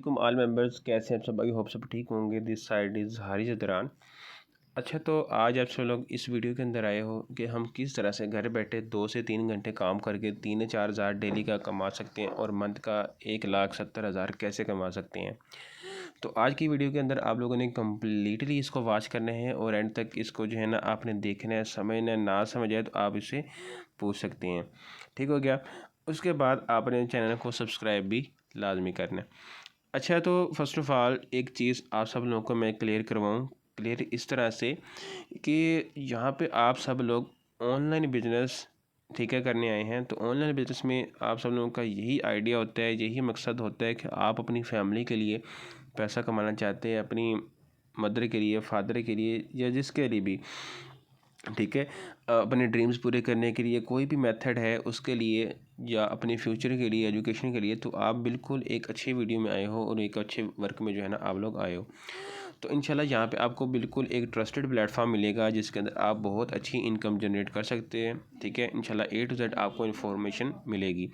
वालेकुम all members, कैसे हैं आप सब? आई होप सब ठीक होंगे। This side is Haris Adran. अच्छा, तो आज आप सब लोग इस वीडियो के अंदर आए हो कि हम किस तरह से घर बैठे 2 से 3 घंटे काम करके 3 या 4 हज़ार डेली का कमा सकते हैं और मंथ का 1,70,000 कैसे कमा सकते हैं। तो आज की वीडियो के अंदर आप लोगों ने कम्प्लीटली इसको वॉच करना है और एंड तक इसको जो है ना आपने देखना है, समझना है। ना समझ आए तो आप इसे पूछ सकते हैं। ठीक हो गया। उसके बाद आपने चैनल को सब्सक्राइब भी लाजमी करना है। अच्छा, तो फर्स्ट ऑफ़ ऑल एक चीज़ आप सब लोगों को मैं क्लियर करवाऊँ। क्लियर इस तरह से कि यहाँ पे आप सब लोग ऑनलाइन बिजनेस ठीक है करने आए हैं। तो ऑनलाइन बिजनेस में आप सब लोगों का यही आइडिया होता है, यही मकसद होता है कि आप अपनी फैमिली के लिए पैसा कमाना चाहते हैं, अपनी मदर के लिए, फादर के लिए या जिसके लिए भी, ठीक है। अपने ड्रीम्स पूरे करने के लिए कोई भी मेथड है उसके लिए, या अपने फ्यूचर के लिए, एजुकेशन के लिए, तो आप बिल्कुल एक अच्छे वीडियो में आए हो और एक अच्छे वर्क में जो है ना आप लोग आए हो। तो इंशाल्लाह यहाँ पे आपको बिल्कुल एक ट्रस्टेड प्लेटफॉर्म मिलेगा जिसके अंदर आप बहुत अच्छी इनकम जनरेट कर सकते हैं। ठीक है, इंशाल्लाह A to Z आपको इन्फॉर्मेशन मिलेगी।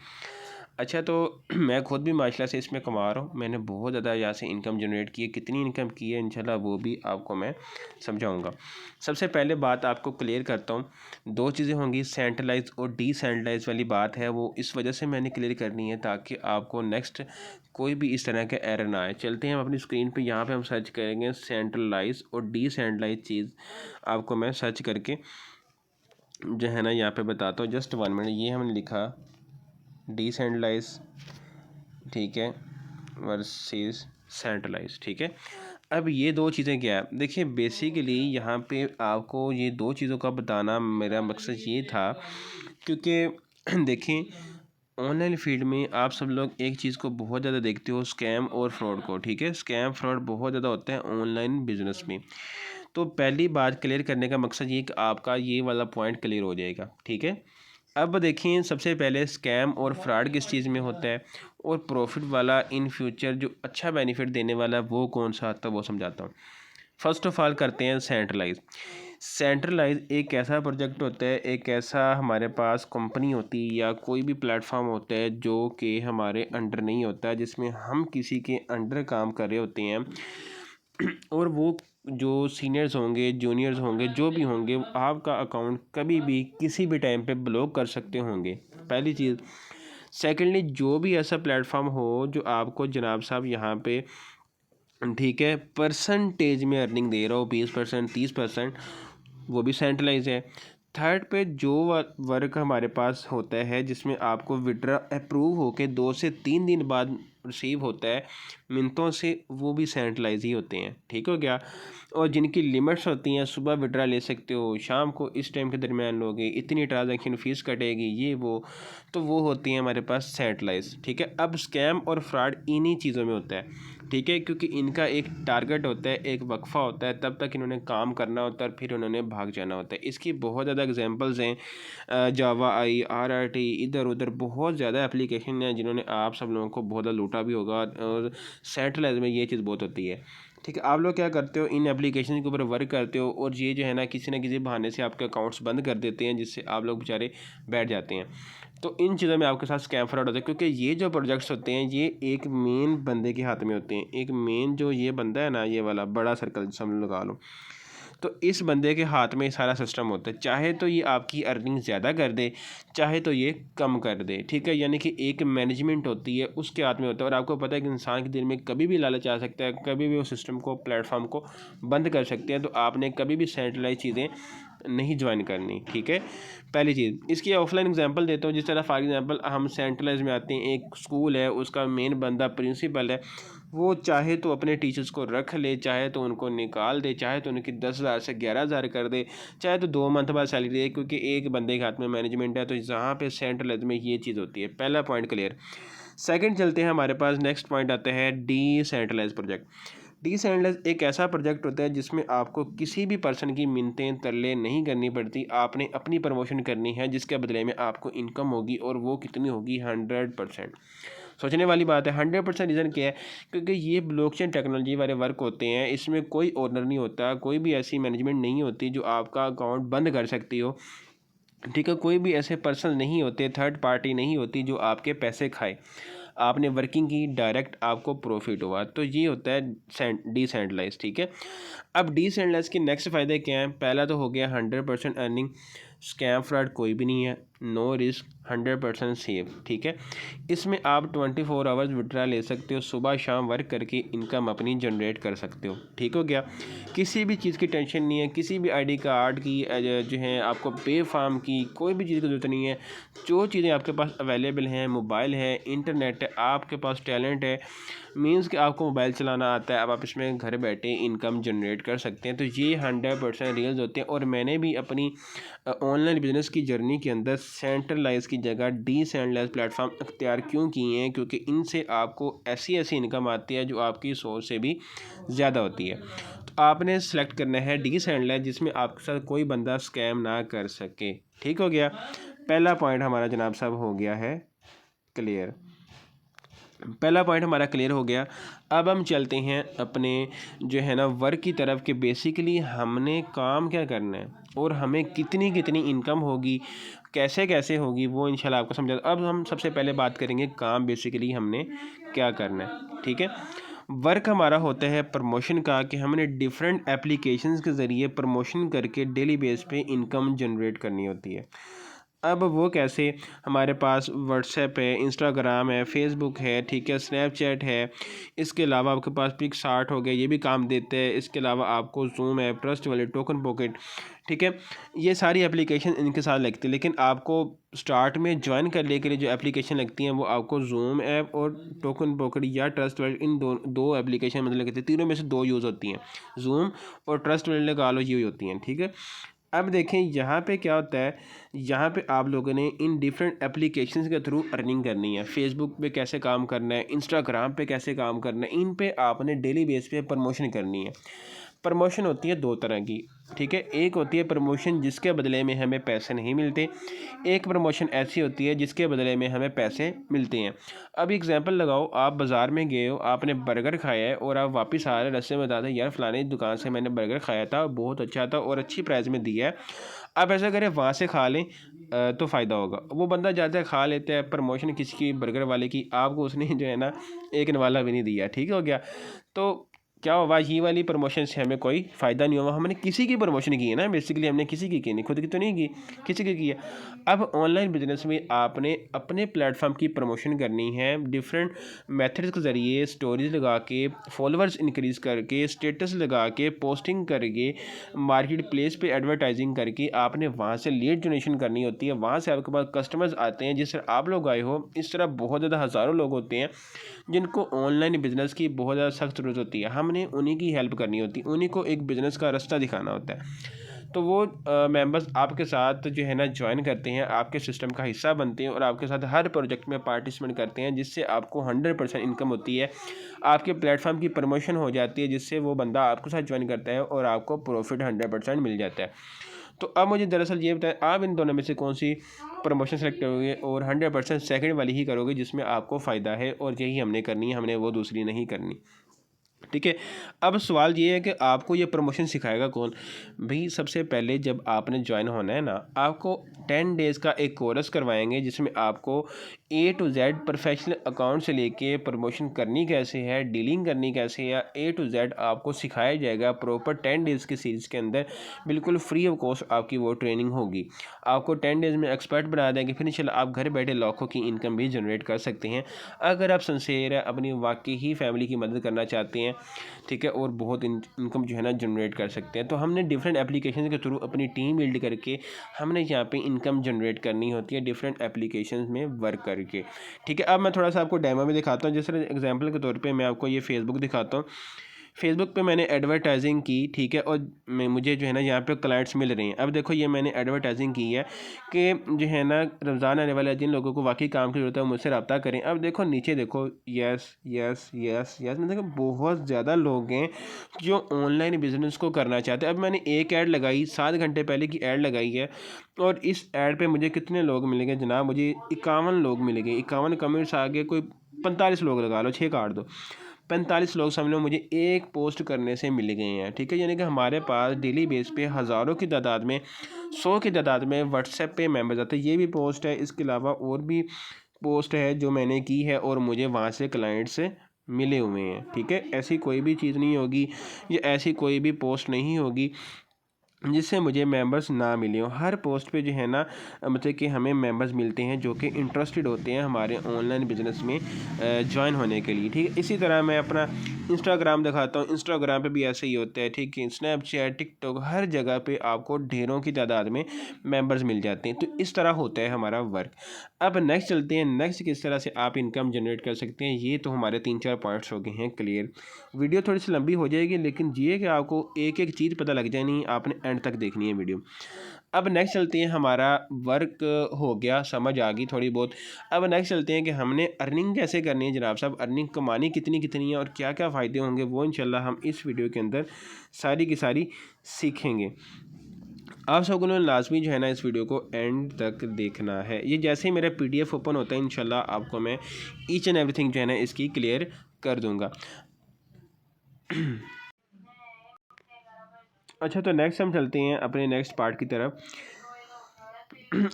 अच्छा, तो मैं खुद भी माशाल्लाह से इसमें कमा रहा हूँ। मैंने बहुत ज़्यादा यहाँ से इनकम जनरेट की है। कितनी इनकम की है इंशाल्लाह वो भी आपको मैं समझाऊंगा। सबसे पहले बात आपको क्लियर करता हूँ। दो चीज़ें होंगी, सेंट्रलाइज और डिसेंट्रलाइज वाली बात है, वो इस वजह से मैंने क्लियर करनी है ताकि आपको नेक्स्ट कोई भी इस तरह के एरर ना आए। चलते हैं हम अपनी स्क्रीन पे, यहाँ पे हम सर्च करेंगे सेंट्रलाइज और डिसेंट्रलाइज चीज़। आपको मैं सर्च करके जो है ना यहाँ पे बताता हूँ। Just 1 minute. ये हमने लिखा डिसेंट्रलाइज, ठीक है, वर्सेस सेंट्रलाइज। ठीक है, अब ये दो चीज़ें क्या है, देखिए बेसिकली यहाँ पे आपको ये दो चीज़ों का बताना मेरा मकसद ये था क्योंकि देखिए ऑनलाइन फील्ड में आप सब लोग एक चीज़ को बहुत ज़्यादा देखते हो, स्कैम और फ्रॉड को। ठीक है, स्कैम फ्रॉड बहुत ज़्यादा होता है ऑनलाइन बिजनेस में। तो पहली बात क्लियर करने का मकसद ये कि आपका ये वाला पॉइंट क्लियर हो जाएगा। ठीक है, अब देखिए सबसे पहले स्कैम और फ्रॉड किस चीज़ में होता है और प्रॉफिट वाला इन फ्यूचर जो अच्छा बेनिफिट देने वाला वो कौन सा आता है वो समझाता हूँ। फर्स्ट ऑफ ऑल करते हैं सेंट्रलाइज। सेंट्रलाइज एक ऐसा प्रोजेक्ट होता है, एक ऐसा हमारे पास कंपनी होती है या कोई भी प्लेटफॉर्म होता है जो कि हमारे अंडर नहीं होता, जिसमें हम किसी के अंडर काम कर रहे होते हैं और वो जो सीनियर्स होंगे, जूनियर्स होंगे, जो भी होंगे, आपका अकाउंट कभी भी किसी भी टाइम पे ब्लॉक कर सकते होंगे, पहली चीज़। सेकेंडली, जो भी ऐसा प्लेटफॉर्म हो जो आपको जनाब साहब यहाँ पे, ठीक है, परसेंटेज में अर्निंग दे रहा हो, 20%, 30%, वो भी सेंट्रलाइज है। थर्ड पे जो वर्क हमारे पास होता है जिसमें आपको विड्रा अप्रूव होके 2 से 3 दिन बाद रिसीव होता है मिनटों से, वो भी सेंट्रलाइज ही होते हैं। ठीक हो गया। और जिनकी लिमिट्स होती हैं, सुबह विड्रा ले सकते हो, शाम को इस टाइम के दरमियान लोगे, इतनी ट्रांजैक्शन फ़ीस कटेगी, ये वो, तो वो होती हैं हमारे पास सेंट्रलाइज। ठीक है, अब स्कैम और फ्रॉड इन्हीं चीज़ों में होता है। ठीक है, क्योंकि इनका एक टारगेट होता है, एक वक्फा होता है, तब तक इन्होंने काम करना होता है और फिर उन्होंने भाग जाना होता है। इसकी बहुत ज़्यादा एग्जांपल्स हैं, जावा आई, RRT, इधर उधर बहुत ज़्यादा एप्लीकेशन हैं जिन्होंने आप सब लोगों को बहुत ज़्यादा लूटा भी होगा। और सेंट्रलाइज में ये चीज़ बहुत होती है। ठीक है, आप लोग क्या करते हो, इन एप्लीकेशन के ऊपर वर्क करते हो और ये जो है ना किसी न किसी बहाने से आपके अकाउंट्स बंद कर देते हैं, जिससे आप लोग बेचारे बैठ जाते हैं। तो इन चीज़ों में आपके साथ स्कैम फ्रॉड होता है, क्योंकि ये जो प्रोजेक्ट्स होते हैं ये एक मेन बंदे के हाथ में होते हैं। एक मेन जो ये बंदा है ना, ये वाला बड़ा सर्कल समझ लगा लो, तो इस बंदे के हाथ में सारा सिस्टम होता है। चाहे तो ये आपकी अर्निंग ज़्यादा कर दे, चाहे तो ये कम कर दे। ठीक है, यानी कि एक मैनेजमेंट होती है, उसके हाथ में होता है। और आपको पता है कि इंसान के दिल में कभी भी लालच आ सकता है, कभी भी उस सिस्टम को, प्लेटफॉर्म को बंद कर सकते हैं। तो आपने कभी भी सेंट्रलाइज चीज़ें नहीं ज्वाइन करनी। ठीक है, पहली चीज़। इसकी ऑफलाइन एग्जांपल देता हूँ। जिस तरह फॉर एग्जांपल हम सेंट्रलाइज में आते हैं, एक स्कूल है, उसका मेन बंदा प्रिंसिपल है, वो चाहे तो अपने टीचर्स को रख ले, चाहे तो उनको निकाल दे, चाहे तो उनकी 10,000 से 11,000 कर दे, चाहे तो 2 मंथ बाद सैलरी दे, क्योंकि एक बंदे के हाथ में मैनेजमेंट है। तो जहाँ पे सेंट्रलाइज में ये चीज़ होती है। पहला पॉइंट क्लियर। सेकंड चलते हैं, हमारे पास नेक्स्ट पॉइंट आता है डिसेंट्रलाइज प्रोजेक्ट। डिसेंट्रलाइज एक ऐसा प्रोजेक्ट होता है जिसमें आपको किसी भी पर्सन की मिन्नतें तरले नहीं करनी पड़ती। आपने अपनी प्रमोशन करनी है, जिसके बदले में आपको इनकम होगी, और वो कितनी होगी, 100%। सोचने वाली बात है। 100% रीज़न क्या है, क्योंकि ये ब्लॉकचेन टेक्नोलॉजी वाले वर्क होते हैं, इसमें कोई ओनर नहीं होता, कोई भी ऐसी मैनेजमेंट नहीं होती जो आपका अकाउंट बंद कर सकती हो। ठीक है, कोई भी ऐसे पर्सन नहीं होते, थर्ड पार्टी नहीं होती जो आपके पैसे खाए। आपने वर्किंग की, डायरेक्ट आपको प्रॉफिट हुआ। तो ये होता है डिसेंट्रलाइज। ठीक है, अब डिसेंट्रलाइज के नेक्स्ट फ़ायदे क्या हैं? पहला तो हो गया 100% अर्निंग, स्कैम फ्रॉड कोई भी नहीं है, नो रिस्क, 100% सेफ। ठीक है, इसमें आप 24 आवर्स विड्रा ले सकते हो, सुबह शाम वर्क करके इनकम अपनी जनरेट कर सकते हो। ठीक हो गया, किसी भी चीज़ की टेंशन नहीं है, किसी भी आईडी कार्ड की जो है आपको पे फार्म की कोई भी चीज़ की ज़रूरत नहीं है। जो चीज़ें आपके पास अवेलेबल हैं, मोबाइल है, इंटरनेट है, आपके पास टैलेंट है, मीन्स कि आपको मोबाइल चलाना आता है, अब आप इसमें घर बैठे इनकम जनरेट कर सकते हैं। तो ये 100% रियल्स होते हैं। और मैंने भी अपनी ऑनलाइन बिजनेस की जर्नी के अंदर सेंट्रलाइज की जगह डिसेंट्रलाइज प्लेटफॉर्म अख्तियार क्यों किए हैं? क्योंकि इनसे आपको ऐसी ऐसी इनकम आती है जो आपकी सोच से भी ज़्यादा होती है। तो आपने सेलेक्ट करना है डिसेंट्रलाइज, जिसमें आपके साथ कोई बंदा स्कैम ना कर सके। ठीक हो गया, पहला पॉइंट हमारा जनाब साहब हो गया है क्लियर। पहला पॉइंट हमारा क्लियर हो गया। अब हम चलते हैं अपने जो है ना वर्क की तरफ, कि बेसिकली हमने काम क्या करना है और हमें कितनी कितनी इनकम होगी, कैसे कैसे होगी, वो इंशाल्लाह आपको समझा। अब हम सबसे पहले बात करेंगे काम बेसिकली हमने क्या करना है। ठीक है, वर्क हमारा होता है प्रमोशन का, कि हमने डिफरेंट एप्लीकेशंस के ज़रिए प्रमोशन करके डेली बेस पे इनकम जनरेट करनी होती है। अब वो कैसे? हमारे पास व्हाट्सएप है, इंस्टाग्राम है, फेसबुक है, ठीक है, स्नैपचैट है, इसके अलावा आपके पास पिक्सआर्ट हो गया, ये भी काम देते हैं। इसके अलावा आपको जूम है, ट्रस्ट वैलेट, टोकन पॉकेट, ठीक है, ये सारी एप्लीकेशन इनके साथ लगती है। लेकिन आपको स्टार्ट में ज्वाइन करने के लिए जो एप्लीकेशन लगती हैं वो आपको जूम ऐप और टोकन पॉकेट या ट्रस्ट वैलेट, इन दो एप्लीकेशन मतलब लगती है, तीनों में से दो यूज़ होती हैं, जूम और ट्रस्ट वैलेट लगा लो, ये होती हैं। ठीक है, अब देखें यहाँ पे क्या होता है, यहाँ पे आप लोगों ने इन डिफरेंट एप्लीकेशंस के थ्रू अर्निंग करनी है। फेसबुक पे कैसे काम करना है, इंस्टाग्राम पे कैसे काम करना है, इन पे आपने डेली बेस पे प्रमोशन करनी है। प्रमोशन होती है दो तरह की। ठीक है, एक होती है प्रमोशन जिसके बदले में हमें पैसे नहीं मिलते, एक प्रमोशन ऐसी होती है जिसके बदले में हमें पैसे मिलते हैं। अब एग्जांपल लगाओ, आप बाज़ार में गए हो, आपने बर्गर खाया है और आप वापस आ रहे रास्ते में बताते हैं यार फ़लानी दुकान से मैंने बर्गर खाया था, बहुत अच्छा था और अच्छी प्राइस में दिया है। आप ऐसा करें वहाँ से खा लें तो फ़ायदा होगा। वो बंदा जाता है, खा लेता है, प्रमोशन किसी की बर्गर वाले की, आपको उसने जो है ना एक नवाला भी नहीं दिया। ठीक हो गया, तो क्या हुआ, ये वाली प्रमोशन से हमें कोई फ़ायदा नहीं हुआ। हमने किसी की प्रमोशन की है ना, बेसिकली हमने किसी की नहीं, खुद की तो नहीं की, किसी की है। अब ऑनलाइन बिजनेस में आपने अपने प्लेटफॉर्म की प्रमोशन करनी है डिफरेंट मेथड्स के ज़रिए, स्टोरीज लगा के, फॉलोअर्स इंक्रीज़ करके, स्टेटस लगा के, पोस्टिंग करके, मार्केट प्लेस पे एडवर्टाइजिंग करके आपने वहाँ से लीड जनरेशन करनी होती है। वहाँ से आपके पास कस्टमर्स आते हैं, जिस तरह आप लोग आए हो, इस तरह बहुत ज़्यादा हज़ारों लोग होते हैं जिनको ऑनलाइन बिज़नेस की बहुत ज़्यादा सख्त ज़रूरत होती है। हमने उन्हीं की हेल्प करनी होती है, उन्हीं को एक बिज़नेस का रास्ता दिखाना होता है। तो वो मेंबर्स आपके साथ जो है ना ज्वाइन करते हैं, आपके सिस्टम का हिस्सा बनते हैं और आपके साथ हर प्रोजेक्ट में पार्टिसिपेट करते हैं, जिससे आपको 100% इनकम होती है। आपके प्लेटफॉर्म की प्रमोशन हो जाती है, जिससे वो बंदा आपके साथ ज्वाइन करता है और आपको प्रॉफिट 100% मिल जाता है। तो अब मुझे दरअसल ये बताएं, आप इन दोनों में से कौन सी प्रमोशन सेलेक्ट करोगे और 100% सेकंड वाली ही करोगे जिसमें आपको फ़ायदा है, और यही हमने करनी है, हमने वो दूसरी नहीं करनी। ठीक है, अब सवाल ये है कि आपको ये प्रमोशन सिखाएगा कौन? भाई सबसे पहले जब आपने ज्वाइन होना है ना, आपको 10 डेज़ का एक कोर्स करवाएंगे जिसमें आपको A to Z professional account से लेके प्रमोशन करनी कैसे है, डीलिंग करनी कैसे है, A to Z आपको सिखाया जाएगा प्रॉपर 10 डेज़ की सीरीज़ के अंदर। बिल्कुल फ्री ऑफ कॉस्ट आपकी वो ट्रेनिंग होगी। आपको 10 डेज़ में एक्सपर्ट बना देंगे, फिर इंशाल्लाह आप घर बैठे लाखों की इनकम भी जनरेट कर सकते हैं। अगर आप सिंसियर है, अपनी वाकई ही फैमिली की मदद करना चाहते हैं, ठीक है, और बहुत इनकम जो है ना जनरेट कर सकते हैं, तो हमने डिफरेंट एप्लीकेशन के थ्रू अपनी टीम बिल्ड करके हमने यहाँ पे इनकम जनरेट करनी होती है डिफरेंट एप्लीकेशन में वर्क करके। ठीक है, अब मैं थोड़ा सा आपको डेमो में दिखाता हूँ। जैसे एग्जांपल के तौर पे मैं आपको ये फेसबुक दिखाता हूँ। फेसबुक पे मैंने एडवर्टाइजिंग की, ठीक है, और मुझे जो है ना यहाँ पे क्लाइंट्स मिल रहे हैं। अब देखो ये मैंने एडवर्टाइजिंग की है कि जो है ना रमज़ान आने वाला है, जिन लोगों को वाकई काम की ज़रूरत है मुझसे रब्ता करें। अब देखो नीचे देखो, यस यस यस यस, मतलब बहुत ज़्यादा लोग हैं जो ऑनलाइन बिजनेस को करना चाहते हैं। अब मैंने एक ऐड लगाई, 7 घंटे पहले की ऐड लगाई है, और इस ऐड पर मुझे कितने लोग मिल गए जनाब? मुझे 51 लोग मिल गए, 51 कमेंट्स आ गए, कोई 45 लोग लगा लो, 6 काट दो, 45 लोग समझ लो मुझे एक पोस्ट करने से मिल गए हैं। ठीक है, यानी कि हमारे पास डेली बेस पे हज़ारों की तादाद में, 100 की तादाद में व्हाट्सएप पे मेंबर्स आते हैं। ये भी पोस्ट है, इसके अलावा और भी पोस्ट है जो मैंने की है और मुझे वहाँ से क्लाइंट्स मिले हुए हैं, ठीक है। ऐसी कोई भी चीज़ नहीं होगी या ऐसी कोई भी पोस्ट नहीं होगी जिससे मुझे मेंबर्स ना मिले हों। हर पोस्ट पे जो है ना मतलब कि हमें मेंबर्स मिलते हैं जो कि इंटरेस्टेड होते हैं हमारे ऑनलाइन बिजनेस में ज्वाइन होने के लिए, ठीक है। इसी तरह मैं अपना इंस्टाग्राम दिखाता हूँ, इंस्टाग्राम पे भी ऐसे ही होता है, ठीक है। स्नैपचैट, टिकटॉक, हर जगह पे आपको ढेरों की तादाद में मेंबर्स मिल जाते हैं। तो इस तरह होता है हमारा वर्क। अब नेक्स्ट चलते हैं, नेक्स्ट किस तरह से आप इनकम जनरेट कर सकते हैं। ये तो हमारे 3-4 पॉइंट्स हो गए हैं क्लियर। वीडियो थोड़ी सी लंबी हो जाएगी लेकिन ये कि आपको एक एक चीज़ पता लग जाए, नहीं आपने एंड तक देखनी है वीडियो। अब नेक्स्ट चलते हैं, हमारा वर्क हो गया, समझ आ गई थोड़ी बहुत। अब नेक्स्ट चलते हैं कि हमने अर्निंग कैसे करनी है जनाब साहब, अर्निंग कमानी कितनी कितनी है और क्या क्या फ़ायदे होंगे, वो इंशाल्लाह हम इस वीडियो के अंदर सारी की सारी सीखेंगे। आप सबको लाजमी जो है ना इस वीडियो को एंड तक देखना है। ये जैसे ही मेरा PDF ओपन होता है इंशाल्लाह आपको मैं ईच एंड एवरीथिंग जो है ना इसकी क्लियर कर दूँगा। अच्छा, तो नेक्स्ट हम चलते हैं अपने नेक्स्ट पार्ट की तरफ।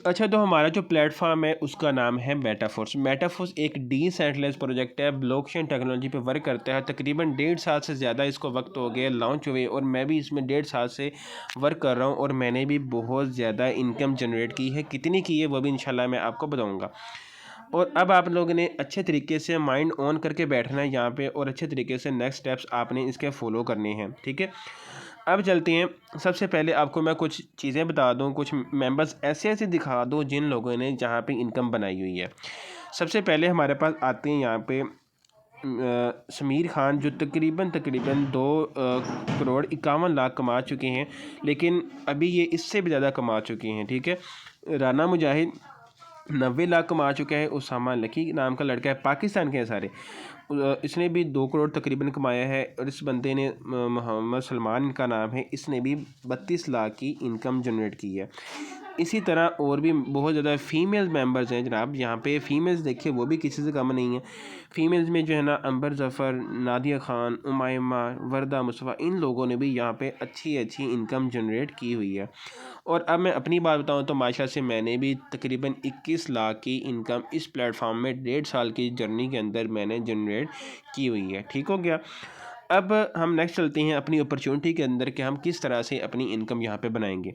अच्छा, तो हमारा जो प्लेटफॉर्म है उसका नाम है मेटाफोर्स। मेटाफोर्स एक डिसेंट्रलाइज्ड प्रोजेक्ट है, ब्लॉकचेन टेक्नोलॉजी पे वर्क करता है। तकरीबन 1.5 साल से ज़्यादा इसको वक्त हो गया लॉन्च हुए और मैं भी इसमें 1.5 साल से वर्क कर रहा हूँ और मैंने भी बहुत ज़्यादा इनकम जनरेट की है। कितनी की है वो भी इंशाल्लाह मैं आपको बताऊँगा। और अब आप लोगों ने अच्छे तरीके से माइंड ऑन करके बैठना है यहाँ पे और अच्छे तरीके से नेक्स्ट स्टेप्स आपने इसके फॉलो करने हैं, ठीक है। अब चलते हैं, सबसे पहले आपको मैं कुछ चीज़ें बता दूं, कुछ मेंबर्स ऐसे ऐसे दिखा दूं जिन लोगों ने जहाँ पे इनकम बनाई हुई है। सबसे पहले हमारे पास आते हैं यहाँ पे समीर खान, जो तकरीबन 2,51,51,00,000 कमा चुके हैं, लेकिन अभी ये इससे भी ज़्यादा कमा चुके हैं, ठीक है। राना मुजाहिद 90 लाख कमा चुका है। उसामा लकी नाम का लड़का है, पाकिस्तान के हैं सारे, इसने भी 2 करोड़ तकरीबन कमाया है। और इस बंदे ने मोहम्मद सलमान इनका नाम है, इसने भी 32 लाख की इनकम जनरेट की है। इसी तरह और भी बहुत ज़्यादा फ़ीमेल मेंबर्स हैं जनाब। यहाँ पे फ़ीमेल्स देखिए वो भी किसी से कम नहीं है। फ़ीमेल्स में जो है ना अंबर ज़फ़र, नादिया ख़ान, उमायमा, वर्दा मुस्तफ़ा, इन लोगों ने भी यहाँ पे अच्छी अच्छी इनकम जनरेट की हुई है। और अब मैं अपनी बात बताऊँ तो माशाल्लाह से मैंने भी तकरीबन 21 लाख की इनकम इस प्लेटफॉर्म में 1.5 साल की जर्नी के अंदर मैंने जनरेट की हुई है, ठीक हो गया। अब हम नेक्स्ट चलते हैं अपनी अपॉर्चुनिटी के अंदर कि हम किस तरह से अपनी इनकम यहाँ पे बनाएंगे।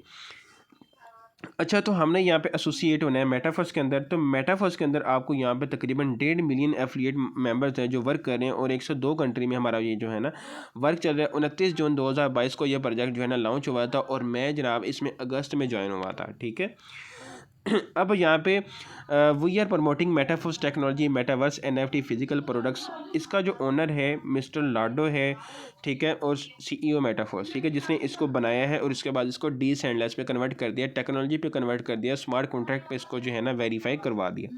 अच्छा, तो हमने यहाँ पे एसोसिएट होना है मेटाफर्स के अंदर। तो मेटाफर्स के अंदर आपको यहाँ पे तकरीबन 1.5 मिलियन एफिलिएट मेंबर्स हैं जो वर्क कर रहे हैं और 102 कंट्री में हमारा ये जो है ना वर्क चल रहा है। 29 जून 2022 को ये प्रोजेक्ट जो है ना लॉन्च हुआ था और मैं जनाब इसमें अगस्त में ज्वाइन हुआ था, ठीक है। अब यहाँ पे we are promoting Metaforce technology, metaverse, NFT, physical products. इसका जो ओनर है मिस्टर लाडो है, ठीक है, और CEO मेटाफोर्स, ठीक है, जिसने इसको बनाया है और इसके बाद इसको डिसेंट्रलाइज्ड पे कन्वर्ट कर दिया, टेक्नोलॉजी पे कन्वर्ट कर दिया, स्मार्ट कॉन्ट्रैक्ट पे इसको जो है ना वेरीफाई करवा दिया।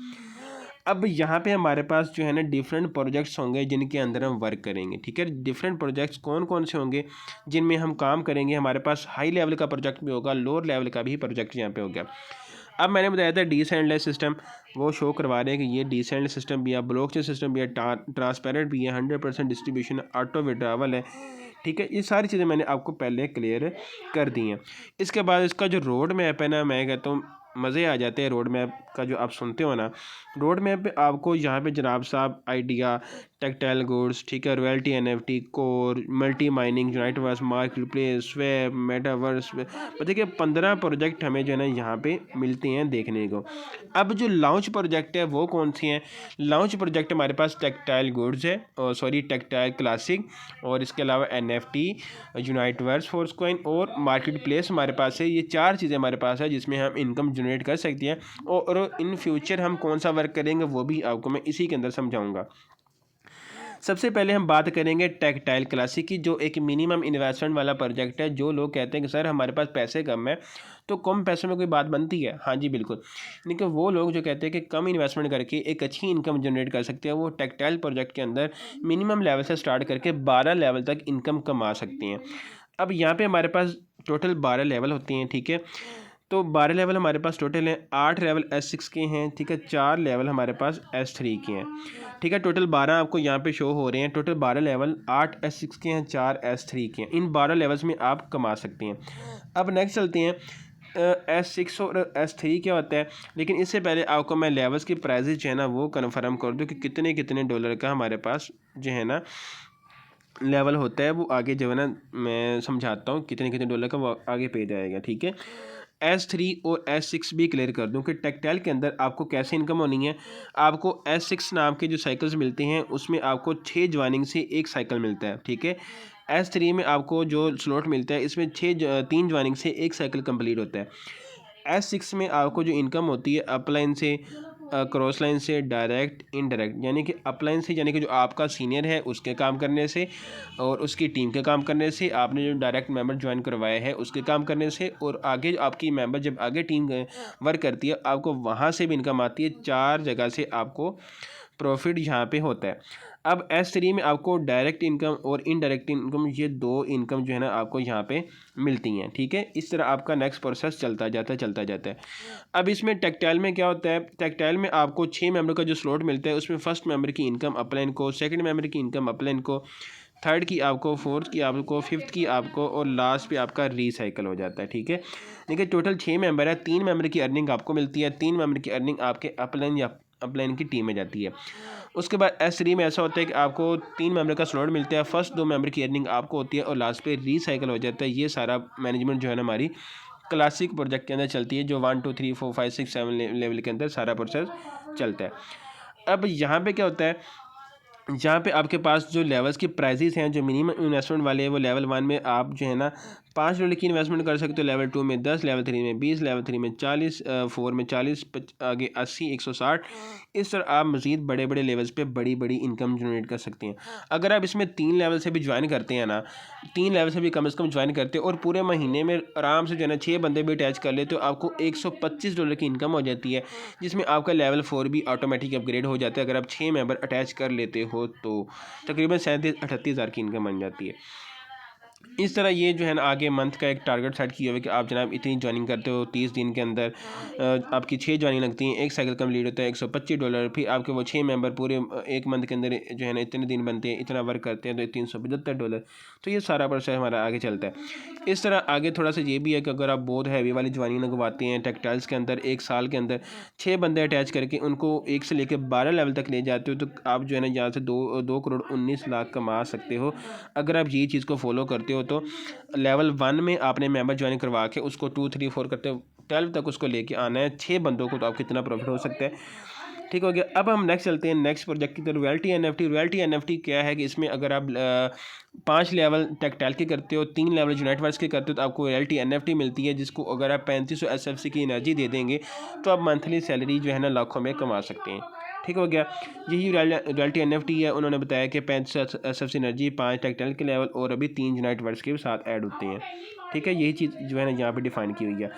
अब यहाँ पे हमारे पास जो है ना डिफरेंट प्रोजेक्ट्स होंगे जिनके अंदर हम वर्क करेंगे, ठीक है। डिफरेंट प्रोजेक्ट्स कौन कौन से होंगे जिनमें हम काम करेंगे। हमारे पास हाई लेवल का प्रोजेक्ट भी होगा, लोअर लेवल का भी प्रोजेक्ट यहाँ पे हो गया। अब मैंने बताया था डिसेंट्रलाइज सिस्टम, वो शो करवा रहे हैं कि ये डिसेंट्रलाइज सिस्टम भी है, ब्लॉकचेन सिस्टम भी है, ट्रांसपेरेंट भी है, 100% डिस्ट्रीब्यूशन, ऑटो विड्रॉवल है, ठीक है। ये सारी चीज़ें मैंने आपको पहले क्लियर कर दी हैं। इसके बाद इसका जो रोड मैप है ना, मैं कहता हूँ मज़े आ जाते हैं रोड मैप का जो आप सुनते हो ना। रोड मैप पे आपको यहाँ पे जनाब साहब आइडिया, टेक्टाइल गुड्स, ठीक है, royalty, NFT, core, multi mining, Uniteverse, market place, swap, metaverse, मतलब कि 15 प्रोजेक्ट हमें जो है ना यहाँ पे मिलते हैं देखने को। अब जो लॉन्च प्रोजेक्ट है वो कौन सी हैं। लॉन्च प्रोजेक्ट हमारे पास टेक्टाइल गुड्स है, और सॉरी टेक्टाइल क्लासिक, और इसके अलावा NFT, यूनाइटवर्स, फोर्सकॉइन और मार्केट प्लेस हमारे पास है। ये 4 चीज़ें हमारे पास है जिसमें हम इनकम जनरेट कर सकते हैं। और इन फ्यूचर हम कौन सा वर्क करेंगे वो भी आपको मैं इसी के अंदर समझाऊंगा। सबसे पहले हम बात करेंगे टेक्टाइल क्लासिक की, जो एक मिनिमम इन्वेस्टमेंट वाला प्रोजेक्ट है। जो लोग कहते हैं कि सर हमारे पास पैसे कम है, तो कम पैसों में कोई बात बनती है? हाँ जी बिल्कुल। लेकिन वो लोग जो कहते हैं कि कम इन्वेस्टमेंट करके एक अच्छी इनकम जनरेट कर सकते हैं, वो टेक्टाइल प्रोजेक्ट के अंदर मिनिमम लेवल से स्टार्ट करके 12 लेवल तक इनकम कमा सकते हैं। अब यहाँ पर हमारे पास टोटल 12 लेवल होते हैं, ठीक है। तो 12 लेवल हमारे पास टोटल हैं। 8 लेवल S6 के हैं, ठीक है, 4 लेवल हमारे पास S3 के हैं, ठीक है। टोटल 12 आपको यहाँ पे शो हो रहे हैं। टोटल 12 लेवल, 8 S6 के हैं, 4 S3 के हैं। इन 12 लेवल्स में आप कमा सकते हैं। अब नेक्स्ट चलते हैं, S6 और S3 क्या होता है, लेकिन इससे पहले आपको मैं लेवल्स की प्राइजेज जो है ना वो कन्फर्म कर दूँ कि कितने कितने डॉलर का हमारे पास जो है ना लेवल होता है। वो आगे जो है ना मैं समझाता हूँ कितने कितने डॉलर का वो आगे पे जाएगा, ठीक है। S3 और S6 भी क्लियर कर दूं कि टेक्टाइल के अंदर आपको कैसे इनकम होनी है। आपको S6 नाम के जो साइकिल्स मिलते हैं उसमें आपको 6 ज्वाइनिंग से एक साइकिल मिलता है, ठीक है। S3 में आपको जो स्लॉट मिलता है इसमें 3 ज्वाइनिंग से एक साइकिल कंप्लीट होता है। S6 में आपको जो इनकम होती है अपलाइन से, क्रॉस लाइन से, डायरेक्ट इनडायरेक्ट, यानी कि अपलाइन से यानी कि जो आपका सीनियर है उसके काम करने से और उसकी टीम के काम करने से, आपने जो डायरेक्ट मेंबर ज्वाइन करवाया है उसके काम करने से, और आगे जो आपकी मेंबर जब आगे टीम वर्क करती है आपको वहाँ से भी इनकम आती है। 4 जगह से आपको प्रॉफिट यहाँ पे होता है। अब S3 में आपको डायरेक्ट इनकम और इनडायरेक्ट इनकम, ये 2 इनकम जो है ना आपको यहाँ पे मिलती हैं, ठीक है। इस तरह आपका नेक्स्ट प्रोसेस चलता जाता है। अब इसमें टेक्टाइल में क्या होता है, टेक्टाइल में आपको 6 मेंबर का जो स्लॉट मिलता है उसमें फर्स्ट मेंबर की इनकम अपलाइन को, सेकंड मेंबर की इनकम अपलाइन को, थर्ड की आपको, फोर्थ की आपको, फिफ्थ की आपको, और लास्ट पे आपका रीसाइकिल हो जाता है, ठीक है। देखिए टोटल 6 मेंबर है, 3 मेंबर की अर्निंग आपको मिलती है, 3 मेंबर की अर्निंग आपके अपलाइन या अपलाइन की टीम में जाती है। उसके बाद S3 में ऐसा होता है कि आपको 3 मेंबर का स्लॉट मिलता है, फर्स्ट 2 मेंबर की अर्निंग आपको होती है और लास्ट पे रीसाइकिल हो जाता है। ये सारा मैनेजमेंट जो है ना हमारी क्लासिक प्रोजेक्ट के अंदर चलती है, जो 1 2 3 4 5 6 7 लेवल के अंदर सारा प्रोसेस चलता है। अब यहाँ पे क्या होता है, जहाँ पे आपके पास जो लेवल्स की प्राइजेस हैं, जो मिनिमम इन्वेस्टमेंट वाले हैं, वो लेवल 1 में आप जो है ना $5 की इन्वेस्टमेंट कर सकते हो, लेवल 2 में 10, लेवल 3 में 20, लेवल 3 में 40, 4 में 40, आगे 80, 160। इस तरह आप मज़ीद बड़े बड़े लेवल्स पे बड़ी बड़ी इनकम जनरेट कर सकते हैं। अगर आप इसमें 3 लेवल से भी ज्वाइन करते हैं ना, 3 लेवल से भी कम से कम ज्वाइन करते हैं और पूरे महीने में आराम से जो है ना 6 बंदे भी अटैच कर लेते हो, आपको $125 की इनकम हो जाती है, जिसमें आपका लेवल 4 भी ऑटोमेटिक अपग्रेड हो जाता है। अगर आप 6 मेंबर अटैच कर लेते हो तो तकरीबन 37-38 हज़ार की इनकम बन जाती है। इस तरह ये जो है ना आगे मंथ का एक टारगेट सेट किया हुआ है कि आप जनाब इतनी ज्वाइनिंग करते हो, 30 दिन के अंदर आपकी 6 ज्वाइनिंग लगती हैं, एक साइकिल कंप्लीट होता है, $125। फिर आपके वो 6 मेंबर पूरे एक मंथ के अंदर जो है ना इतने दिन बनते हैं, इतना वर्क करते हैं, तो $375। तो ये सारा प्रोसेस हमारा आगे चलता है। इस तरह आगे थोड़ा सा ये भी है कि अगर आप बहुत हैवी वाली ज्वाइनिंग लगवाते हैं टेक्सटाइल्स के अंदर, एक साल के अंदर 6 बंदे अटैच करके उनको 1 से लेकर 12 लेवल तक ले जाते हो, तो आप जो है ना यहाँ से 2 करोड़ 19 लाख कमा सकते हो। अगर आप ये चीज़ को फॉलो करते हो तो लेवल 1 में आपने मेंबर ज्वाइन करवा के उसको 2 3 4 करते 12 तक उसको लेके आना है, 6 बंदों को, तो आप कितना प्रॉफिट हो सकता है। ठीक हो गया। अब हम नेक्स्ट चलते हैं नेक्स्ट प्रोजेक्ट की तरफ, रॉयल्टी एनएफटी। रॉयल्टी एनएफटी क्या है कि इसमें अगर आप 5 लेवल टेक्टाइल के करते हो, 3 लेवल यूनाइटवर्स के करते हो, तो आपको रॉयल्टी एनएफटी मिलती है, जिसको अगर आप 3500 एसएफसी की एनर्जी दे देंगे तो आप मंथली सैलरी जो है ना लाखों में कमा सकते हैं। ठीक हो गया। यही रॉयल्टी एनएफटी है। उन्होंने बताया कि 3500 एसएफसी एनर्जी, 5 टेक्टाइल के लेवल और अभी 3 यूनाइटवर्स के साथ ऐड होते हैं। ठीक है, यही चीज़ जो है ना यहाँ पे डिफाइन की हुई है।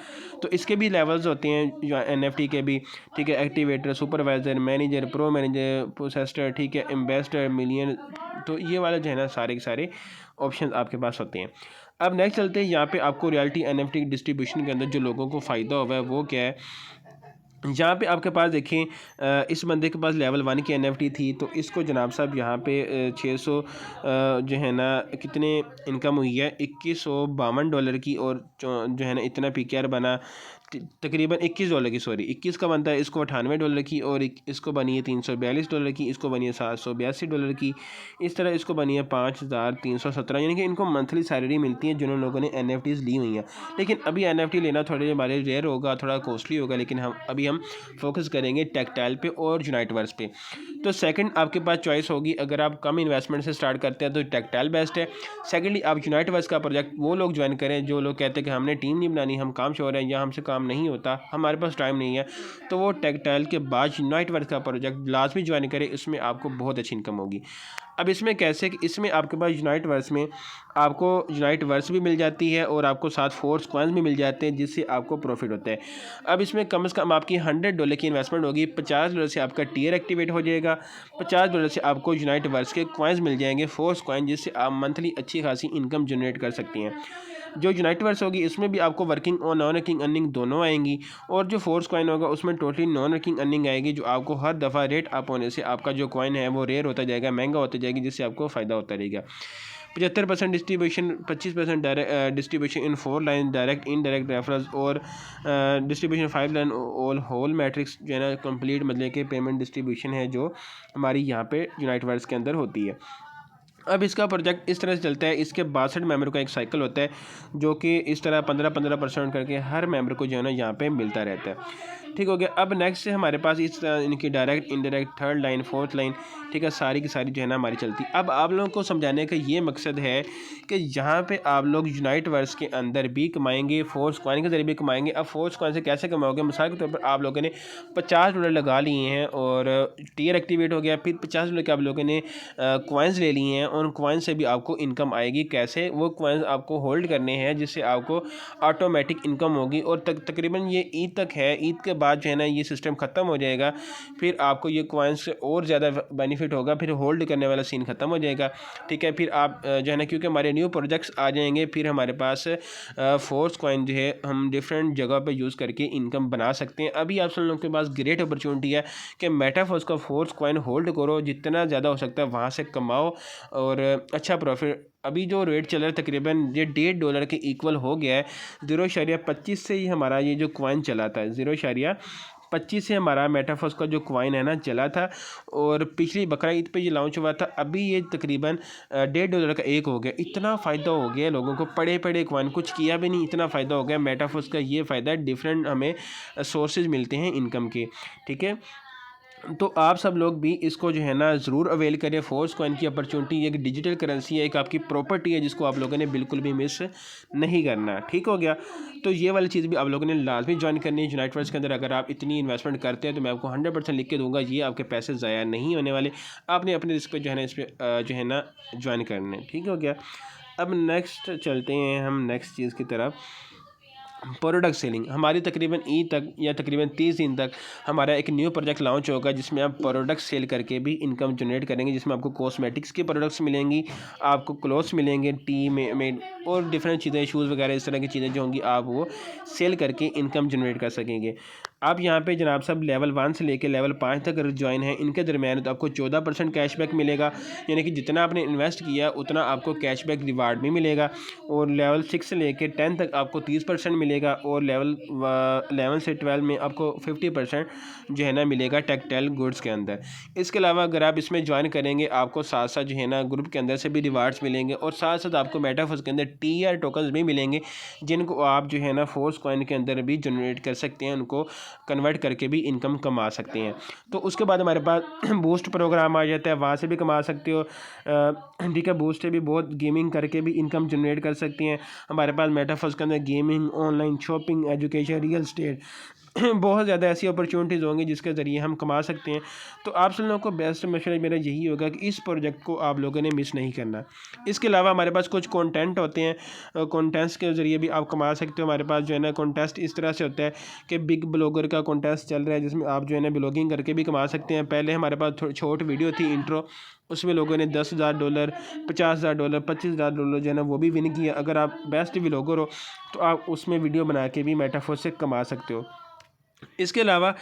तो इसके भी लेवल्स होते हैं एनएफटी के भी। ठीक है, activator, supervisor, manager, pro manager, processor, ठीक है, एम्बेसडर, मिलियन। तो ये वाले जो है ना सारे के सारे ऑप्शन आपके पास होते हैं। अब नेक्स्ट चलते हैं, यहाँ पे आपको रॉयल्टी एनएफटी डिस्ट्रीब्यूशन के अंदर जो लोगों को फ़ायदा हुआ है वो क्या है। यहाँ पे आपके पास देखें, इस बंदे के पास लेवल 1 की एनएफटी थी, तो इसको जनाब साहब यहाँ पे 600 जो है ना कितने इनकम हुई है, $2152 की, और जो है ना इतना पीकेआर बना तकरीबन $21 की, सॉरी 21 का बनता है, इसको $98 की, और इसको बनी है $342 की, इसको बनी है $782 की। इस तरह इसको बनी है 5317, यानी कि इनको मंथली सैलरी मिलती है जिन लोगों ने एनएफटीज़ ली हुई हैं। लेकिन अभी एनएफटी लेना थोड़े हमारे रेयर होगा, थोड़ा कॉस्टली होगा, लेकिन हम फोकस करेंगे टेक्टाइल पे और यूनाइटवर्स पे। तो सेकंड आपके पास चॉइस होगी, अगर आप कम इन्वेस्टमेंट से स्टार्ट करते हैं तो टेक्टाइल बेस्ट है। सेकेंडली आप यूनाइटवर्स का प्रोजेक्ट वो लोग ज्वाइन करें जो लोग कहते हैं कि हमने टीम नहीं बनानी, हम काम छोड़ रहे हैं या हमसे काम नहीं होता, हमारे पास टाइम नहीं है, तो वो टेक्टाइल के बाद यूनाइटवर्स का प्रोजेक्ट लाजमी ज्वाइन करें, इसमें आपको बहुत अच्छी इनकम होगी। अब इसमें कैसे कि इसमें आपके पास यूनाइटवर्स में आपको यूनाइटवर्स भी मिल जाती है और आपको साथ फोर्स कॉइन्स भी मिल जाते हैं, जिससे आपको प्रॉफिट होता है। अब इसमें कम से कम आपकी $100 की इन्वेस्टमेंट होगी, $50 से आपका टीयर एक्टिवेट हो जाएगा, $50 से आपको यूनाइटवर्स के कॉइन्स मिल जाएंगे, फोर्स कॉइन, जिससे आप मंथली अच्छी खासी इनकम जनरेट कर सकती हैं। जो यूनाइटवर्स होगी इसमें भी आपको वर्किंग और नॉन वर्किंग अर्निंग दोनों आएंगी, और जो फोर्स कॉइन होगा उसमें टोटली नॉन वर्किंग अर्निंग आएगी, जो आपको हर दफ़ा रेट अप होने से आपका जो कॉइन है वो रेयर होता जाएगा, महंगा होता जाएगी, जिससे आपको फ़ायदा होता रहेगा। 75% distribution, 25% direct distribution in 4 line direct indirect referrals, और distribution 5 line all whole matrix जो है ना कंप्लीट मतलब कि पेमेंट डिस्ट्रीब्यूशन है जो हमारी यहाँ पे यूनाइटेड वर्ड्स के अंदर होती है। अब इसका प्रोजेक्ट इस तरह से चलता है, इसके 62 मेंबर का एक साइकिल होता है जो कि इस तरह 15-15% करके हर मेंबर को जो है ना यहाँ पे मिलता रहता है। ठीक हो गया। अब नेक्स्ट से हमारे पास इस तरह इनकी direct indirect third line fourth line, ठीक है, सारी की सारी जो है ना हमारी चलती। अब आप लोगों को समझाने का ये मकसद है कि यहाँ पे आप लोग यूनाइट वर्स के अंदर भी कमाएंगे, फोर्स कॉइन के ज़रिए भी कमाएंगे। अब फोर्स कॉइन से कैसे कमाओगे? मिसाल के तौर पर आप लोगों ने $50 लगा लिए हैं और टीयर एक्टिवेट हो गया, फिर $50 के आप लोगों ने कॉइन्स ले लिए हैं, उन कॉइन से भी आपको इनकम आएगी। कैसे? वो कॉइन्स आपको होल्ड करने हैं जिससे आपको ऑटोमेटिक इनकम होगी, और तकरीबन ये ईद तक है। ईद के बाद जो है ना ये सिस्टम ख़त्म हो जाएगा, फिर आपको ये कॉइन्स से और ज़्यादा बेनिफिट होगा, फिर होल्ड करने वाला सीन ख़त्म हो जाएगा। ठीक है, फिर आप जो है ना, क्योंकि हमारे न्यू प्रोजेक्ट्स आ जाएंगे, फिर हमारे पास फोर्स कॉइन जो है हम डिफरेंट जगह पे यूज़ करके इनकम बना सकते हैं। अभी आप सब लोगों के पास ग्रेट अपॉर्चुनिटी है कि मेटाफोर्स का फोर्स कॉइन होल्ड करो, जितना ज़्यादा हो सकता है वहाँ से कमाओ और अच्छा प्रॉफिट। अभी जो रेट चल रहा है तकरीबन ये $1.5 के इक्वल हो गया है। 0.25 से ही हमारा ये जो कॉइन चला था, 0.25 से हमारा मेटाफोर्स का जो कॉइन है ना चला था, और पिछली बकरा ईद पे ये लॉन्च हुआ था। अभी ये तकरीबन $1.5 का एक हो गया। इतना फ़ायदा हो गया लोगों को, पड़े पड़े कॉइन कुछ किया भी नहीं, इतना फ़ायदा हो गया। मेटाफोर्स का ये फ़ायदा है, डिफरेंट हमें सोर्सेज मिलते हैं इनकम के। ठीक है, तो आप सब लोग भी इसको जो है ना ज़रूर अवेल करें। फोर्स कॉइन की अपॉर्चुनिटी एक डिजिटल करेंसी है, एक आपकी प्रॉपर्टी है जिसको आप लोगों ने बिल्कुल भी मिस नहीं करना। ठीक हो गया, तो ये वाली चीज़ भी आप लोगों ने लाजमी ज्वाइन करनी है यूनाइट वर्ड्स के अंदर। अगर आप इतनी इन्वेस्टमेंट करते हैं तो मैं आपको 100% लिख के दूंगा, ये आपके पैसे ज़ाया नहीं होने वाले। आपने अपने रिस्क पे जो है ना इस पर जो है ना ज्वाइन करना है। ठीक हो गया। अब नेक्स्ट चलते हैं हम नेक्स्ट चीज़ की तरफ। प्रोडक्ट सेलिंग हमारी तकरीबन ईद तक या तकरीबन 30 दिन तक हमारा एक न्यू प्रोजेक्ट लॉन्च होगा जिसमें आप प्रोडक्ट सेल करके भी इनकम जनरेट करेंगे, जिसमें आपको कॉस्मेटिक्स के प्रोडक्ट्स मिलेंगी, आपको क्लोथ्स मिलेंगे, टी में और डिफरेंट चीज़ें, शूज़ वगैरह इस तरह की चीज़ें जो होंगी आप वो सेल करके इनकम जनरेट कर सकेंगे। आप यहाँ पे जनाब सब लेवल 1 से लेकर लेवल 5 तक अगर ज्वाइन है इनके दरमियान तो आपको 14% कैशबैक मिलेगा, यानी कि जितना आपने इन्वेस्ट किया उतना आपको कैशबैक रिवार्ड भी मिलेगा। और लेवल 6 से लेकर 10 तक आपको 30% मिलेगा, और लेवल 11 से 12 में आपको 50% जो है ना मिलेगा टेक्सटाइल गुड्स के अंदर। इसके अलावा अगर आप इसमें ज्वाइन करेंगे आपको साथ साथ जो है ना ग्रुप के अंदर से भी रिवार्ड्स मिलेंगे, और साथ साथ आपको मेटाफोर्स के अंदर टीआर टोकन्स भी मिलेंगे जिनको आप जो है ना फोर्स कॉइन के अंदर भी जनरेट कर सकते हैं, उनको कन्वर्ट करके भी इनकम कमा सकते हैं। तो उसके बाद हमारे पास बूस्ट प्रोग्राम आ जाता है, वहाँ से भी कमा सकते हो। ठीक है, बूस्ट से भी बहुत गेमिंग करके भी इनकम जनरेट कर सकते हैं। हमारे पास मेटाफोर्स के अंदर gaming, online shopping, education, real estate बहुत ज़्यादा ऐसी अपॉर्चुनिटीज़ होंगी जिसके ज़रिए हम कमा सकते हैं। तो आप सब लोगों को बेस्ट मशवरा मेरा यही होगा कि इस प्रोजेक्ट को आप लोगों ने मिस नहीं करना। इसके अलावा हमारे पास कुछ कंटेंट होते हैं, कंटेंट्स के ज़रिए भी आप कमा सकते हो। हमारे पास जो है ना कॉन्टेस्ट इस तरह से होता है कि बिग ब्लॉगर का कॉन्टेस्ट चल रहा है जिसमें आप जो है ना ब्लॉगिंग करके भी कमा सकते हैं। पहले हमारे पास छोटी वीडियो थी इंट्रो, उसमें लोगों ने $10,000, $50,000, $25,000 जो है ना वो भी विन किया। अगर आप बेस्ट व्लॉगर हो तो आप उसमें वीडियो बना के भी मेटाफोर्स से कमा सकते हो। इसके अलावा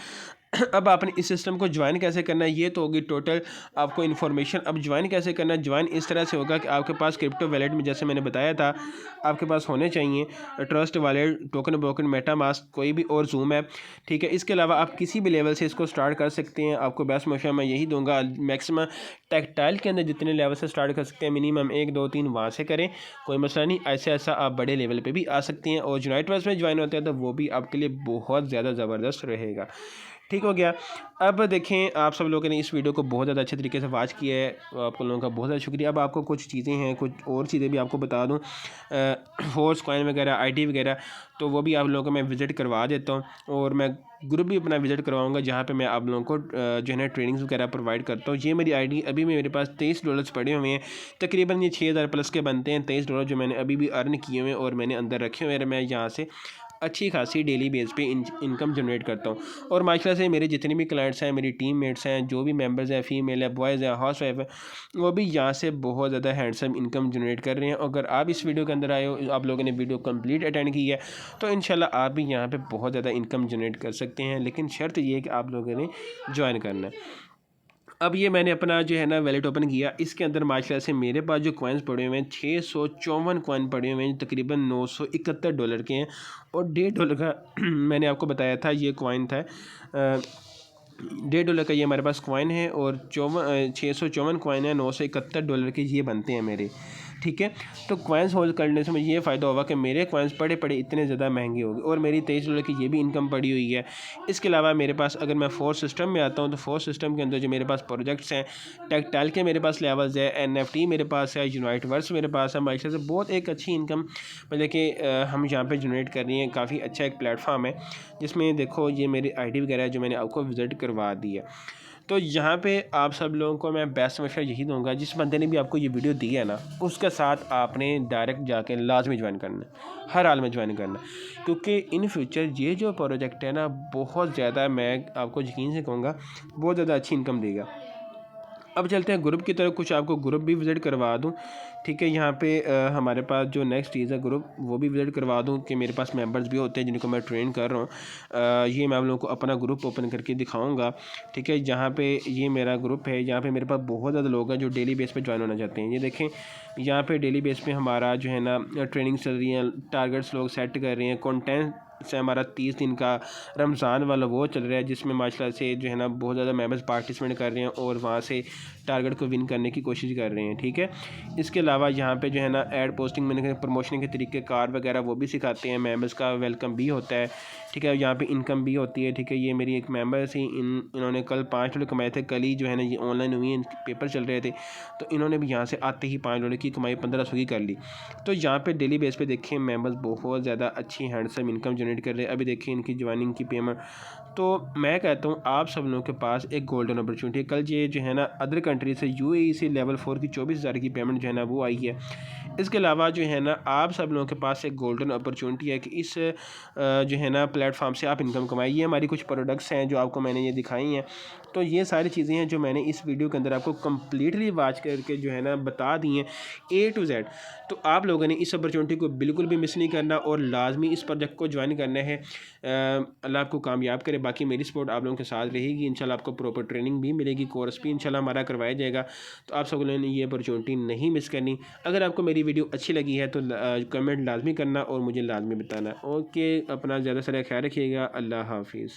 अब आपने इस सिस्टम को ज्वाइन कैसे करना है, ये तो होगी टोटल आपको इन्फॉर्मेशन। अब ज्वाइन कैसे करना है, ज्वाइन इस तरह से होगा कि आपके पास क्रिप्टो वैलेट में जैसे मैंने बताया था आपके पास होने चाहिए trust wallet, token broken, MetaMask, कोई भी और जूम ऐप। ठीक है, इसके अलावा आप किसी भी लेवल से इसको स्टार्ट कर सकते हैं। आपको बेस्ट मशवरा मैं यही दूंगा, मैक्सिमम टेक्सटाइल के अंदर जितने लेवल से स्टार्ट कर सकते हैं मिनिमम 1 2 3 वहाँ से करें, कोई मसला नहीं। ऐसा आप बड़े लेवल पर भी आ सकते हैं, और यूनाइट वर्स में ज्वाइन होते हैं तो वो भी आपके लिए बहुत ज़्यादा ज़बरदस्त रहेगा। ठीक हो गया। अब देखें, आप सब लोगों ने इस वीडियो को बहुत ज़्यादा अच्छे तरीके से वॉच किया है, आप लोगों का बहुत ज़्यादा शुक्रिया। अब आपको कुछ चीज़ें हैं, कुछ और चीज़ें भी आपको बता दूं, फोर्स कॉइन वगैरह, आईडी वगैरह, तो वो भी आप लोगों को मैं विज़िट करवा देता हूं, और मैं ग्रुप भी अपना विज़िट करवाऊंगा जहाँ पे मैं आप लोगों को जो है ना ट्रेनिंग्स वगैरह प्रोवाइड करता हूँ। ये मेरी आईडी अभी मेरे पास $23 पड़े हुए हैं, तकरीबन ये 6,000 प्लस के बनते हैं। $23 जो मैंने अभी भी अर्न किए हुए हैं और मैंने अंदर रखे हुए हैं, मैं यहाँ से अच्छी खासी डेली बेस पे इनकम जनरेट करता हूँ। और माशाल्लाह से मेरे जितने भी क्लाइंट्स हैं, मेरी टीम मेट्स हैं, जो भी मेंबर्स हैं, फीमेल है, बॉयज़ है, हाउस वाइफ है, वो भी यहाँ से बहुत ज़्यादा हैंडसम इनकम जनरेट कर रहे हैं। अगर आप इस वीडियो के अंदर आए हो, आप लोगों ने वीडियो कंप्लीट अटेंड की है, तो इंशाल्लाह आप भी यहाँ पर बहुत ज़्यादा इनकम जनरेट कर सकते हैं, लेकिन शर्त ये है कि आप लोगों ने ज्वाइन करना है। अब ये मैंने अपना जो है ना वैलेट ओपन किया, इसके अंदर माशाल्लाह से मेरे पास जो कॉइन्स पड़े हुए हैं 654 कॉइन पड़े हुए हैं, तकरीबन $971 के हैं। और $1.5 का मैंने आपको बताया था ये कॉइन था, $1.5 का ये हमारे पास कॉइन है, और 654 कॉइन है, $971 के ये बनते हैं मेरे। ठीक है, तो कॉइन्स होल्ड करने से मुझे ये फ़ायदा होगा कि मेरे कॉइन्स पड़े पड़े इतने ज़्यादा महंगे हो गए, और मेरी $23 की ये भी इनकम पड़ी हुई है। इसके अलावा मेरे पास, अगर मैं फोर्स सिस्टम में आता हूँ, तो फोर्स सिस्टम के अंदर जो मेरे पास प्रोजेक्ट्स हैं, टेक्टाइल के मेरे पास लेवल्स है, NFT मेरे पास है, यूनाइटवर्स मेरे पास है। माशा से बहुत एक अच्छी इनकम मतलब कि हम यहाँ पे जनरेट कर रही हैं। काफ़ी अच्छा एक प्लेटफॉर्म है जिसमें देखो ये मेरी ID वगैरह है जो मैंने आपको विज़िट करवा दी है। तो यहाँ पे आप सब लोगों को मैं बेस्ट मशवरा यही दूंगा, जिस बंदे ने भी आपको ये वीडियो दी है ना, उसके साथ आपने डायरेक्ट जाके लाजमी ज्वाइन करना है, हर हाल में ज्वाइन करना है, क्योंकि इन फ्यूचर ये जो प्रोजेक्ट है ना बहुत ज़्यादा, मैं आपको यकीन से कहूँगा बहुत ज़्यादा अच्छी इनकम देगा। अब चलते हैं ग्रुप की तरफ, कुछ आपको ग्रुप भी विज़िट करवा दूं। ठीक है, यहाँ पे हमारे पास जो नेक्स्ट चीज़ है ग्रुप, वो भी विज़िट करवा दूं कि मेरे पास मेंबर्स भी होते हैं जिनको मैं ट्रेन कर रहा हूँ। ये मैं आप लोगों को अपना ग्रुप ओपन करके दिखाऊंगा। ठीक है, जहाँ पे ये मेरा ग्रुप है, यहाँ पे मेरे पास बहुत ज़्यादा लोग हैं जो डेली बेस पे ज्वाइन होना चाहते हैं। ये देखें, यहाँ पे डेली बेस पे हमारा जो है ना ट्रेनिंग चल रही है, टारगेट्स लोग सेट कर रहे हैं, कंटेंट से हमारा 30 दिन का रमज़ान वाला वो चल रहा है, जिसमें माशाल्लाह से जो है ना बहुत ज़्यादा मेंबर्स पार्टिसिपेट कर रहे हैं और वहाँ से टारगेट को विन करने की कोशिश कर रहे हैं। ठीक है, इसके अलावा यहाँ पे जो है ना ऐड पोस्टिंग मैंने प्रमोशन के तरीके कार वगैरह वो भी सिखाते हैं, मेंबर्स का वेलकम भी होता है। ठीक है, यहाँ पे इनकम भी होती है। ठीक है, ये मेरी एक मेंबर थी, इन्होंने कल $5 कमाए थे, कल ही जो है ना ये ऑनलाइन हुई, इनके पेपर चल रहे थे, तो इन्होंने भी यहाँ से आते ही $5 की कमाई 1500 की कर ली। तो यहाँ पे डेली बेस पे देखें मेंबर्स बहुत ज़्यादा अच्छी हैंडसम इनकम जनरेट कर रहे हैं। अभी देखिए इनकी ज्वाइनिंग की पेमेंट, तो मैं कहता हूँ आप सब लोगों के पास एक गोल्डन अपॉर्चुनिटी है। कल ये जो है ना अदर कंट्री से UAE से लेवल 4 की 24,000 की पेमेंट जो है ना वो आई है। इसके अलावा जो है ना आप सब लोगों के पास एक गोल्डन अपॉर्चुनिटी है कि इस जो है ना प्लेटफॉर्म से आप इनकम कमाइए। हमारी कुछ प्रोडक्ट्स हैं जो आपको मैंने ये दिखाई हैं, तो ये सारी चीज़ें हैं जो मैंने इस वीडियो के अंदर आपको कम्प्लीटली वॉच करके जो है ना बता दी हैं A to Z। तो आप लोगों ने इस अपॉर्चुनिटी को बिल्कुल भी मिस नहीं करना और लाजमी इस प्रोजेक्ट को ज्वाइन करना है। अल्लाह आपको कामयाब करे। बाकी मेरी सपोर्ट आप लोगों के साथ रहेगी, इंशाल्लाह आपको प्रॉपर ट्रेनिंग भी मिलेगी, कोर्स भी इंशाल्लाह हमारा करवाया जाएगा। तो आप सब लोगों ने ये अपॉर्चुनिटी नहीं मिस करनी। अगर आपको मेरी वीडियो अच्छी लगी है तो कमेंट लाजमी करना और मुझे लाजमी बताना। ओके, अपना ज़्यादा सारा ख्याल रखिएगा। अल्लाह हाफिज़।